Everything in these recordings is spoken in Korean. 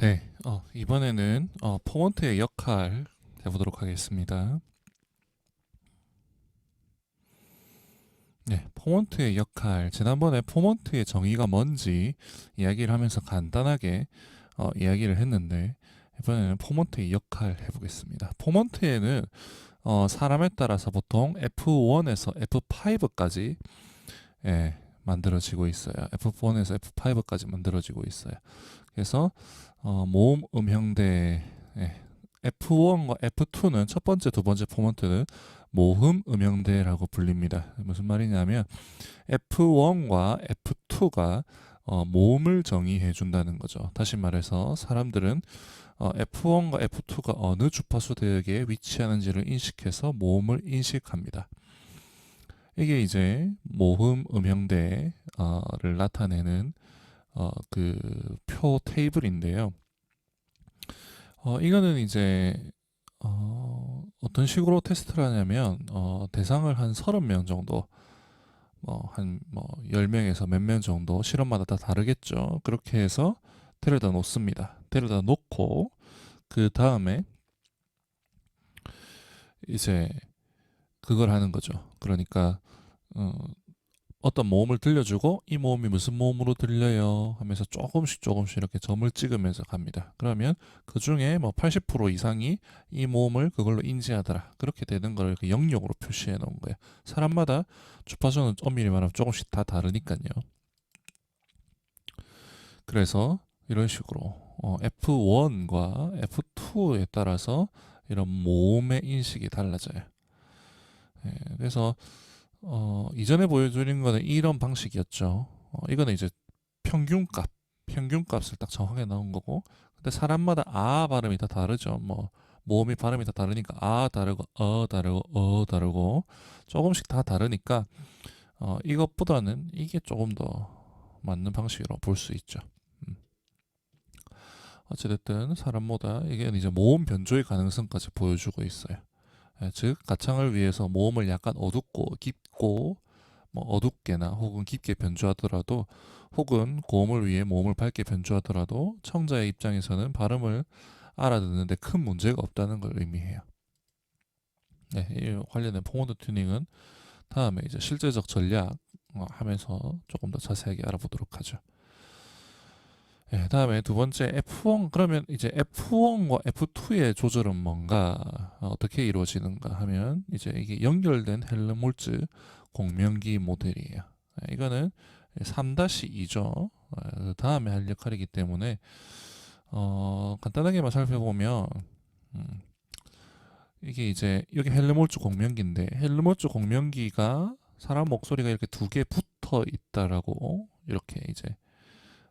네, 이번에는 폰트의 역할 해보도록 하겠습니다. 네, 폰트의 역할. 지난번에 폰트의 정의가 뭔지 이야기를 하면서 간단하게 이야기를 했는데 이번에는 폰트의 역할 해보겠습니다. 폰트에는 사람에 따라서 보통 F1에서 F5까지 만들어지고 있어요. F1에서 F5까지 만들어지고 있어요. 그래서 모음 음형대 F1과 F2는 첫 번째, 두 번째 포먼트는 모음 음형대라고 불립니다. 무슨 말이냐면 F1과 F2가 모음을 정의해 준다는 거죠. 다시 말해서 사람들은 F1과 F2가 어느 주파수 대역에 위치하는지를 인식해서 모음을 인식합니다. 이게 이제 모음 음형대를 나타내는 그 표 테이블인데요. 이거는 이제 어떤 식으로 테스트를 하냐면 대상을 한 30명 정도 한 10명에서 몇 명 정도 실험마다 다 다르겠죠. 그렇게 해서 데려다 놓습니다. 데려다 놓고 그 다음에 이제 그걸 하는 거죠. 그러니까 어, 어떤 모음을 들려주고 이 모음이 무슨 모음으로 들려요 하면서 조금씩 이렇게 점을 찍으면서 갑니다. 그러면 그 중에 뭐 80% 이상이 이 모음을 그걸로 인지하더라. 그렇게 되는 걸 이렇게 영역으로 표시해 놓은 거예요. 사람마다 주파수는 엄밀히 말하면 조금씩 다 다르니까요. 그래서 이런 식으로 F1과 F2에 따라서 이런 모음의 인식이 달라져요. 그래서 이전에 보여드린 거는 이런 방식이었죠. 이거는 이제 평균값, 평균값을 딱 정확하게 나온 거고, 근데 사람마다 아 발음이 다 다르죠. 뭐 모음이 발음이 다 다르니까 아 다르고 다르고 다르고 조금씩 다 다르니까 이것보다는 이게 조금 더 맞는 방식으로 볼 수 있죠. 음. 어찌됐든 사람마다 이게 이제 모음 변조의 가능성까지 보여주고 있어요. 즉 가창을 위해서 모음을 약간 어둡고 깊고 뭐 어둡게나 혹은 깊게 변주하더라도 혹은 고음을 위해 모음을 밝게 변주하더라도 청자의 입장에서는 발음을 알아듣는데 큰 문제가 없다는 걸 의미해요. 네, 이 관련된 폰트 튜닝은 다음에 이제 실제적 전략 하면서 조금 더 자세하게 알아보도록 하죠. 네, 다음에 두 번째 F1. 그러면 이제 F1과 F2의 조절은 뭔가 어떻게 이루어지는가 하면 이제 이게 연결된 헬름홀츠 공명기 모델이에요. 이거는 3-2죠. 그 다음에 할 역할이기 때문에 간단하게만 살펴보면 음, 이게 이제 여기 헬름홀츠 공명기인데 헬름홀츠 공명기가 사람 목소리가 이렇게 두 개 붙어 있다라고 이렇게 이제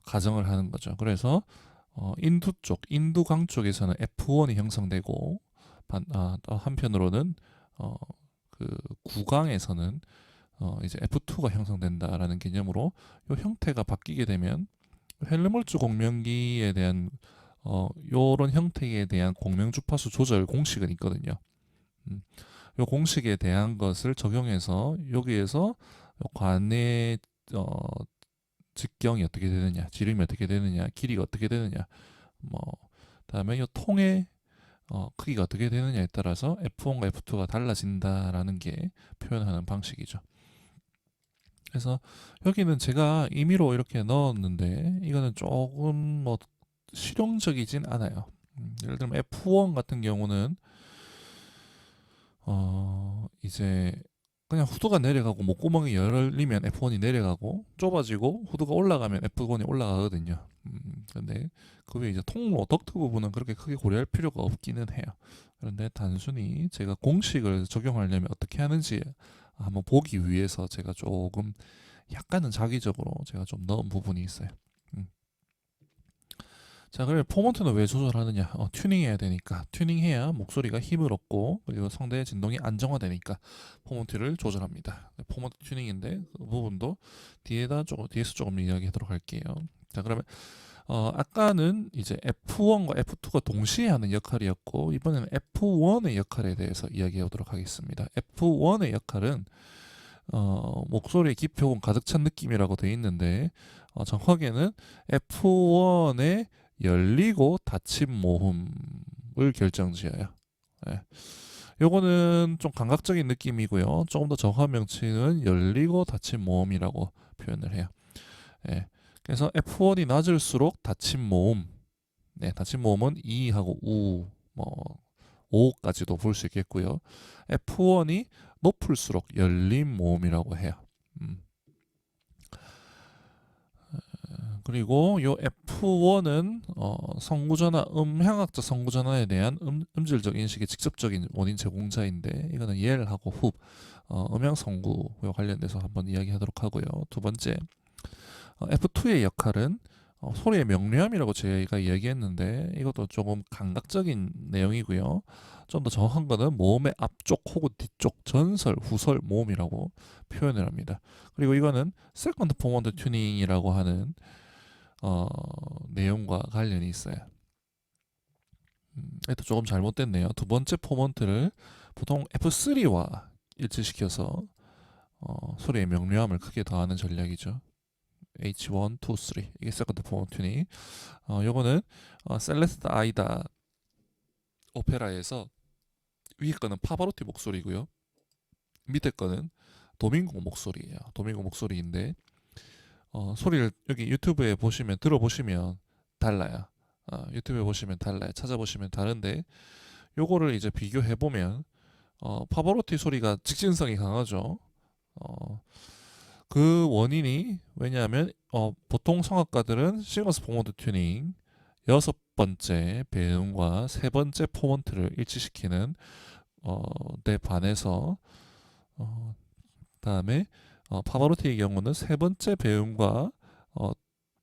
가정을 하는 거죠. 그래서 인두 쪽, 인두강 쪽에서는 F1이 형성되고 한편으로는 어, 그 구강에서는 이제 F2가 형성된다라는 개념으로 이 형태가 바뀌게 되면 헬름홀츠 공명기에 대한 요런 형태에 대한 공명 주파수 조절 공식은 있거든요. 요 공식에 대한 것을 적용해서 여기에서 관의 어, 직경이 어떻게 되느냐, 지름이 어떻게 되느냐, 길이가 어떻게 되느냐, 뭐 다음에 이 통의 크기가 어떻게 되느냐에 따라서 F1과 F2가 달라진다라는 게 표현하는 방식이죠. 그래서 여기는 제가 임의로 이렇게 넣었는데 이거는 조금 뭐 실용적이진 않아요. 예를 들면 F1 같은 경우는 이제 그냥 후드가 내려가고 목구멍이 열리면 F1이 내려가고 좁아지고 후드가 올라가면 F1이 올라가거든요. 근데 그 외에 이제 통로 덕트 부분은 그렇게 크게 고려할 필요가 없기는 해요. 그런데 단순히 제가 공식을 적용하려면 어떻게 하는지 한번 보기 위해서 제가 조금 약간은 자기적으로 제가 좀 넣은 부분이 있어요. 음. 자, 그래 포먼트는 왜 조절하느냐? 튜닝해야 되니까. 튜닝해야 목소리가 힘을 얻고 그리고 성대의 진동이 안정화되니까 포먼트를 조절합니다. 포먼트 튜닝인데 그 부분도 뒤에서 조금 이야기하도록 할게요. 자, 그러면 아까는 이제 F1과 F2가 동시에 하는 역할이었고 이번에는 F1의 역할에 대해서 이야기하도록 하겠습니다. F1의 역할은 목소리의 기표음 가득 찬 느낌이라고 되어 있는데 정확하게는 F1의 열리고 닫힌 모음을 결정지어요. 예. 요거는 좀 감각적인 느낌이고요. 조금 더 정확한 명칭은 열리고 닫힌 모음이라고 표현을 해요. 예. 그래서 F1이 낮을수록 닫힌 모음. 네, 닫힌 모음은 이하고 우, 뭐 오까지도 볼 수 있겠고요. F1이 높을수록 열린 모음이라고 해요. 그리고 요 F1은 성구전환, 음향학적 성구전환에 대한 음질적 인식의 직접적인 원인 제공자인데 이거는 옐하고 훅 음향 성구와 관련돼서 한번 이야기하도록 하고요. 두 번째 F2의 역할은 소리의 명료함이라고 저희가 이야기했는데 이것도 조금 감각적인 내용이고요. 좀 더 정확한 거는 모음의 앞쪽 혹은 뒤쪽 전설, 후설 모음이라고 표현을 합니다. 그리고 이거는 세컨드 포먼트 튜닝이라고 하는 내용과 관련이 있어요. 이것도 조금 잘못됐네요. 두 번째 포먼트를 보통 F3와 일치시켜서 소리의 명료함을 크게 더하는 전략이죠. H1, 2, 3 이게 세컨드 포먼트 튜닝. 요거는 셀레스타 아이다 오페라에서 위에 거는 파바로티 목소리고요. 밑에 거는 도밍고 목소리예요. 도밍고 목소리인데 소리를 여기 유튜브에 보시면 들어보시면 달라요. 유튜브에 보시면 달라요. 찾아보시면 다른데 요거를 이제 비교해 보면 파바로티 소리가 직진성이 강하죠. 그 원인이 왜냐하면 보통 성악가들은 싱어스 포먼트 튜닝 여섯 번째 배음과 세 번째 포먼트를 일치시키는 데 반해서 다음에 파바로티의 경우는 세 번째 배음과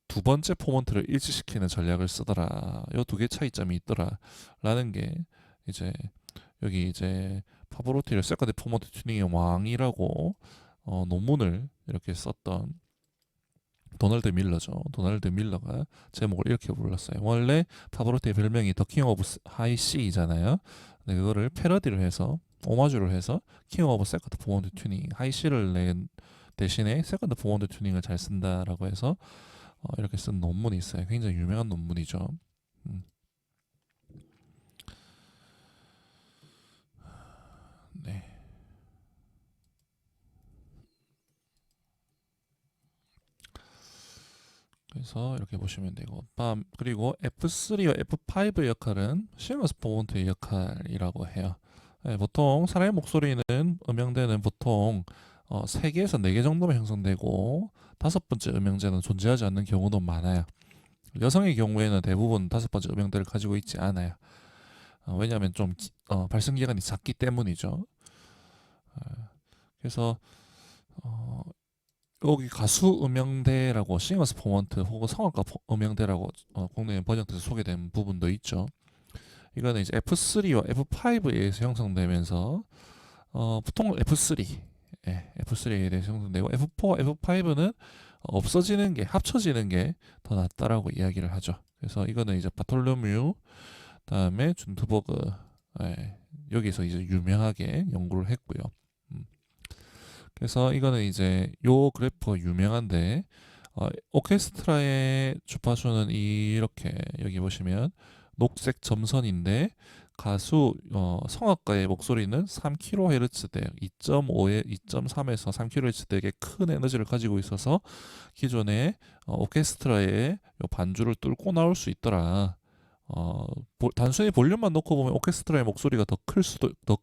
두 번째 포먼트를 일치시키는 전략을 쓰더라. 요 두 개 차이점이 있더라라는 게 이제 여기 이제 파바로티를 세컨드 포먼트 튜닝의 왕이라고 논문을 이렇게 썼던 도널드 밀러죠. 도널드 밀러가 제목을 이렇게 불렀어요. 원래 파바로티의 별명이 더 킹 오브 하이 C이잖아요. 근데 그거를 패러디를 해서 오마주를 해서 킹 오브 세컨드 포먼트 튜닝 하이 C를 낸 대신에 세컨드 포먼트 튜닝을 잘 쓴다라고 해서 이렇게 쓴 논문이 있어요. 굉장히 유명한 논문이죠. 음, 네. 그래서 이렇게 보시면 되고, 그리고 F3와 F5의 역할은 시너스 포먼트의 역할이라고 해요. 네, 보통 사람의 목소리는 음영대는 보통 3개에서 4개 정도만 형성되고 다섯 번째 음영대는 존재하지 않는 경우도 많아요. 여성의 경우에는 대부분 다섯 번째 음영대를 가지고 있지 않아요. 왜냐하면 좀 발성 기간이 작기 때문이죠. 그래서 어, 여기 가수 음영대라고 싱어스 포먼트 혹은 성악가 음영대라고 국내 번역돼서 소개된 부분도 있죠. 이거는 이제 F3와 F5에 의해서 형성되면서 보통 F3, F3에 대해서 형성되고 F4, F5는 없어지는 게 합쳐지는 게 더 낫다라고 이야기를 하죠. 그래서 이거는 이제 바톨로뮤 다음에 준트버그 여기서 이제 유명하게 연구를 했고요. 음. 그래서 이거는 이제 요 그래프가 유명한데 오케스트라의 주파수는 이렇게 여기 보시면 녹색 점선인데 가수 성악가의 목소리는 3kHz 대 2.5에 2.3에서 3kHz 대의 큰 에너지를 가지고 있어서 기존의 오케스트라의 요 반주를 뚫고 나올 수 있더라. 단순히 볼륨만 놓고 보면 오케스트라의 목소리가 더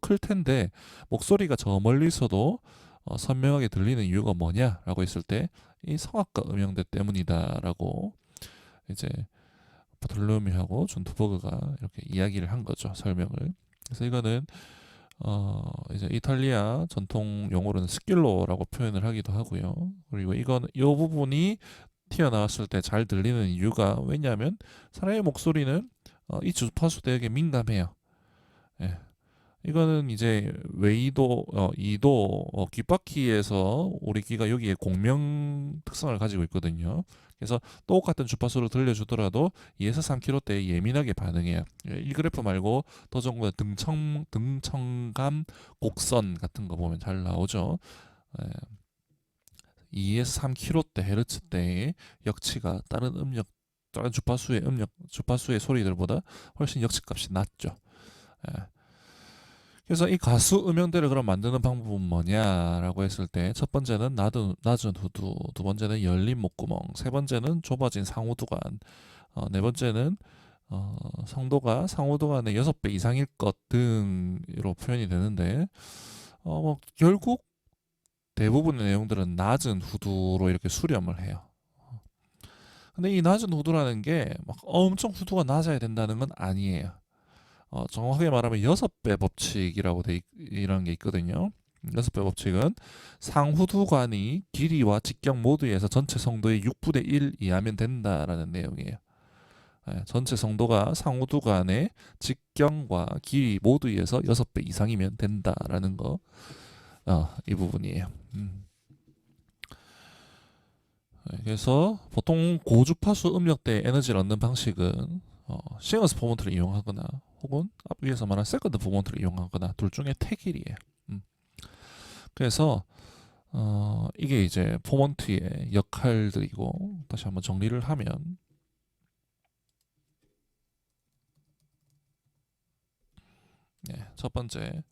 클 텐데 목소리가 저 멀리서도 선명하게 들리는 이유가 뭐냐라고 했을 때 이 성악가 음영대 때문이다라고 이제 바톨로미하고 존 투버그가 이렇게 이야기를 한 거죠. 설명을. 그래서 이거는 이제 이탈리아 전통 용어로는 스킬로라고 표현을 하기도 하고요. 그리고 이건 이 부분이 튀어나왔을 때 잘 들리는 이유가 왜냐하면 사람의 목소리는 이 주파수 대역에 민감해요. 예. 이거는 이제 웨이도, 이도, 귓바퀴에서 우리 귀가 여기에 공명 특성을 가지고 있거든요. 그래서 똑같은 주파수를 들려주더라도 2에서 3kHz대에 예민하게 반응해요. 이 그래프 말고 더 좋은 건 등청감 곡선 같은 거 보면 잘 나오죠. 예, 2에서 3kHz 헤르츠대의 역치가 다른 음력 다른 주파수의 소리들보다 훨씬 역치값이 낮죠. 예. 그래서 이 가수 음영대를 그럼 만드는 방법은 뭐냐라고 했을 때 첫 번째는 낮은 후두, 두 번째는 열린 목구멍, 세 번째는 좁아진 상호두관, 네 번째는 성도가 상호두관의 6배 이상일 것 등으로 표현이 되는데 뭐 결국 대부분의 내용들은 낮은 후두로 이렇게 수렴을 해요. 근데 이 낮은 후두라는 게 막 엄청 후두가 낮아야 된다는 건 아니에요. 정확하게 말하면 6배 법칙이라고 이런 게 있거든요. 6배 법칙은 상후두관이 길이와 직경 모두에서 전체 성도의 6분의 1 이하면 된다라는 내용이에요. 전체 성도가 상후두관의 직경과 길이 모두에서 6배 이상이면 된다라는 거, 이 부분이에요. 그래서 보통 고주파수 음역대의 에너지를 얻는 방식은 싱어스 포먼트를 이용하거나 혹은 앞 위에서 말한 세컨드 포먼트를 이용하거나 둘 중에 택일이에요. 그래서 이게 이제 포먼트의 역할들이고, 다시 한번 정리를 하면 첫 번째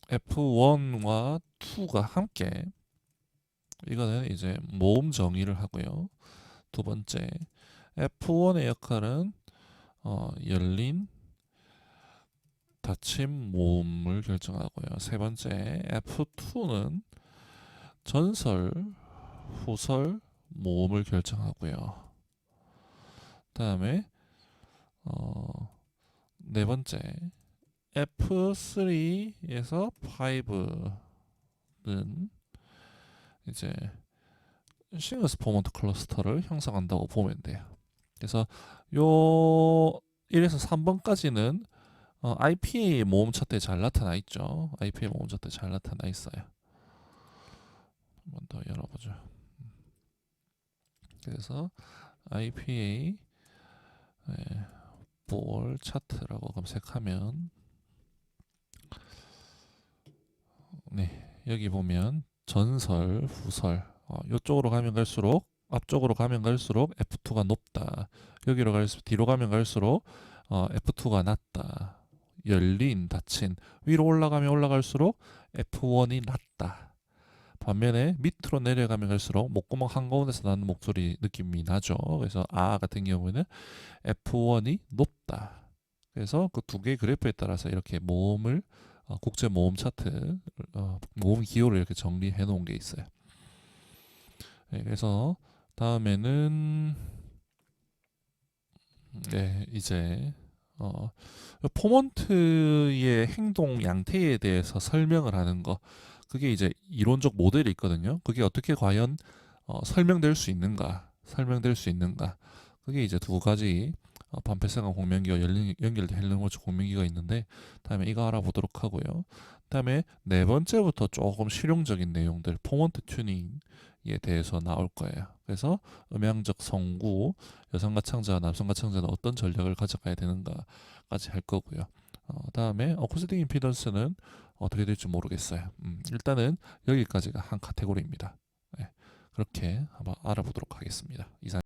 F1과 2가 함께, 이거는 이제 모음 정의를 하고요. 두 번째 F1의 역할은 열린 닫힘 모음을 결정하고요. 세 번째 F2는 전설 후설 모음을 결정하고요. 다음에 네 번째 F3에서 5는 이제 싱어스 포먼트 클러스터를 형성한다고 보면 돼요. 그래서 요 1에서 3번까지는 IPA 모음 차트에 잘 나타나 있죠. IPA 모음 차트에 잘 나타나 있어요. 한 번 더 열어보죠. 그래서 IPA 볼 차트라고 검색하면 여기 보면 전설, 후설 이쪽으로 가면 갈수록, 앞쪽으로 가면 갈수록 F2가 높다. 여기로 뒤로 가면 갈수록 F2가 낮다. 열린, 닫힌. 위로 올라가면 올라갈수록 F1이 낮다. 반면에 밑으로 내려가면 갈수록 목구멍 한가운데서 나는 목소리 느낌이 나죠. 그래서 같은 경우에는 F1이 높다. 그래서 그 두 개의 그래프에 따라서 이렇게 모음을 국제 모음 차트, 모음 기호를 이렇게 정리해 놓은 게 있어요. 그래서 다음에는 이제 포먼트의 행동 양태에 대해서 설명을 하는 거, 그게 이제 이론적 모델이 있거든요. 그게 어떻게 과연 설명될 수 있는가, 그게 이제 두 가지 반패성한 공명기와 연결된 헬름홀츠 공명기가 있는데, 다음에 이거 알아보도록 하고요. 다음에 네 번째부터 조금 실용적인 내용들, 포먼트 튜닝에 대해서 나올 거예요. 그래서 음향적 성구, 여성 가창자, 남성 가창자는 어떤 전략을 가져가야 되는가까지 할 거고요. 다음에 어쿠스틱 임피던스는 어떻게 될지 모르겠어요. 일단은 여기까지가 한 카테고리입니다. 그렇게 한번 알아보도록 하겠습니다. 이상.